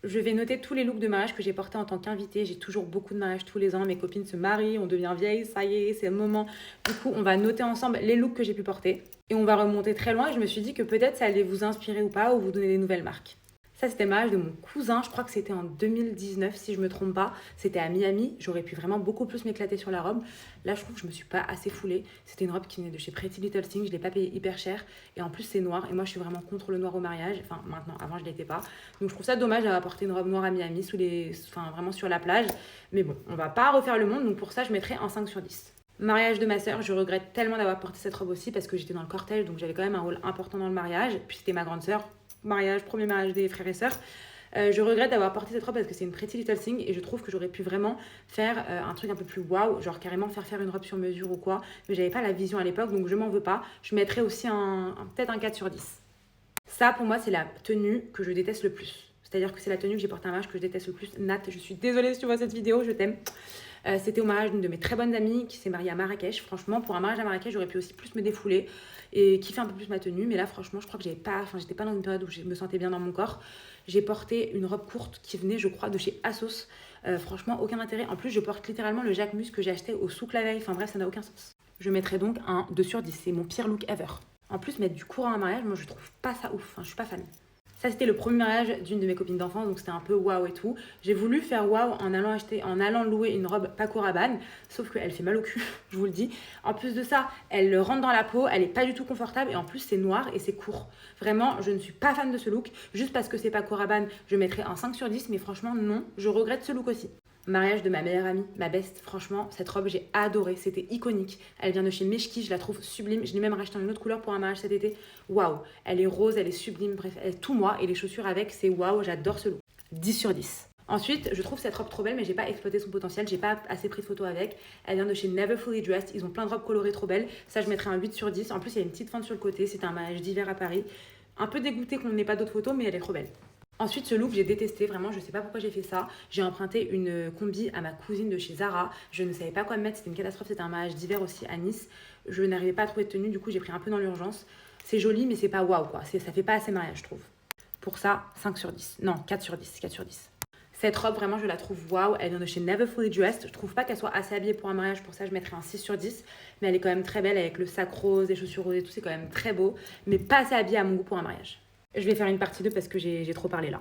Je vais noter tous les looks de mariage que j'ai portés en tant qu'invitée. J'ai toujours beaucoup de mariages tous les ans. Mes copines se marient, on devient vieille, ça y est, c'est le moment. Du coup, on va noter ensemble les looks que j'ai pu porter. Et on va remonter très loin. Et je me suis dit que peut-être ça allait vous inspirer ou pas, ou vous donner des nouvelles marques. Ça, c'était le mariage de mon cousin. Je crois que c'était en 2019, si je me trompe pas. C'était à Miami. J'aurais pu vraiment beaucoup plus m'éclater sur la robe. Là, je trouve que je me suis pas assez foulée. C'était une robe qui venait de chez Pretty Little Thing. Je l'ai pas payée hyper cher. Et en plus, c'est noir. Et moi, je suis vraiment contre le noir au mariage. Enfin, maintenant, avant, je l'étais pas. Donc, je trouve ça dommage d'avoir porté une robe noire à Miami, vraiment sur la plage. Mais bon, on va pas refaire le monde. Donc, pour ça, je mettrai un 5 sur 10. Mariage de ma sœur, je regrette tellement d'avoir porté cette robe aussi parce que j'étais dans le cortège, donc j'avais quand même un rôle important dans le mariage. Puis c'était ma grande sœur, premier mariage des frères et sœurs. Je regrette d'avoir porté cette robe parce que c'est une Pretty Little Thing et je trouve que j'aurais pu vraiment faire un truc un peu plus waouh, genre carrément faire une robe sur mesure ou quoi. Mais j'avais pas la vision à l'époque, donc je m'en veux pas. Je mettrais aussi peut-être un 4 sur 10. Ça, pour moi, c'est la tenue que je déteste le plus. C'est-à-dire que c'est la tenue que j'ai portée à un mariage que je déteste le plus. Nat, je suis désolée si tu vois cette vidéo, je t'aime. C'était au mariage d'une de mes très bonnes amies qui s'est mariée à Marrakech. Franchement, pour un mariage à Marrakech, j'aurais pu aussi plus me défouler et kiffer un peu plus ma tenue. Mais là, franchement, je crois que j'étais pas dans une période où je me sentais bien dans mon corps. J'ai porté une robe courte qui venait, je crois, de chez Asos. Franchement, aucun intérêt. En plus, je porte littéralement le Jacquemus que j'ai acheté au souk la veille. Enfin bref, ça n'a aucun sens. Je mettrais donc un 2 sur 10. C'est mon pire look ever. En plus, mettre du courant à un mariage, moi, je trouve pas ça ouf. Enfin, je suis pas fan. Ça, c'était le premier mariage d'une de mes copines d'enfance, donc c'était un peu waouh et tout. J'ai voulu faire waouh en allant louer une robe Paco Rabanne, sauf qu'elle fait mal au cul, je vous le dis. En plus de ça, elle rentre dans la peau, elle est pas du tout confortable et en plus c'est noir et c'est court. Vraiment, je ne suis pas fan de ce look. Juste parce que c'est Paco Rabanne, je mettrais un 5 sur 10, mais franchement, non, je regrette ce look aussi. Mariage de ma meilleure amie, ma best. Franchement, cette robe, j'ai adoré. C'était iconique. Elle vient de chez Meshki, je la trouve sublime. Je l'ai même racheté en une autre couleur pour un mariage cet été. Waouh, elle est rose, elle est sublime. Bref, elle est tout moi. Et les chaussures avec, c'est waouh, j'adore ce look. 10 sur 10. Ensuite, je trouve cette robe trop belle, mais j'ai pas exploité son potentiel. J'ai pas assez pris de photos avec. Elle vient de chez Never Fully Dressed. Ils ont plein de robes colorées trop belles. Ça, je mettrais un 8 sur 10. En plus, il y a une petite fente sur le côté. C'était un mariage d'hiver à Paris. Un peu dégoûtée qu'on n'ait pas d'autres photos, mais elle est trop belle. Ensuite, ce look, j'ai détesté, vraiment, je sais pas pourquoi j'ai fait ça. J'ai emprunté une combi à ma cousine de chez Zara. Je ne savais pas quoi me mettre, c'était une catastrophe, c'était un mariage d'hiver aussi à Nice. Je n'arrivais pas à trouver de tenue, du coup, j'ai pris un peu dans l'urgence. C'est joli, mais c'est pas waouh, quoi. Ça fait pas assez mariage, je trouve. Pour ça, 5 sur 10. Non, 4 sur 10, 4 sur 10. Cette robe, vraiment, je la trouve waouh. Elle vient de chez Never Fully Dressed. Je trouve pas qu'elle soit assez habillée pour un mariage, pour ça, je mettrais un 6 sur 10. Mais elle est quand même très belle avec le sac rose, les chaussures roses et tout, c'est quand même très beau. Mais pas assez habillée à mon goût pour un mariage. Je vais faire une partie 2 parce que j'ai trop parlé là.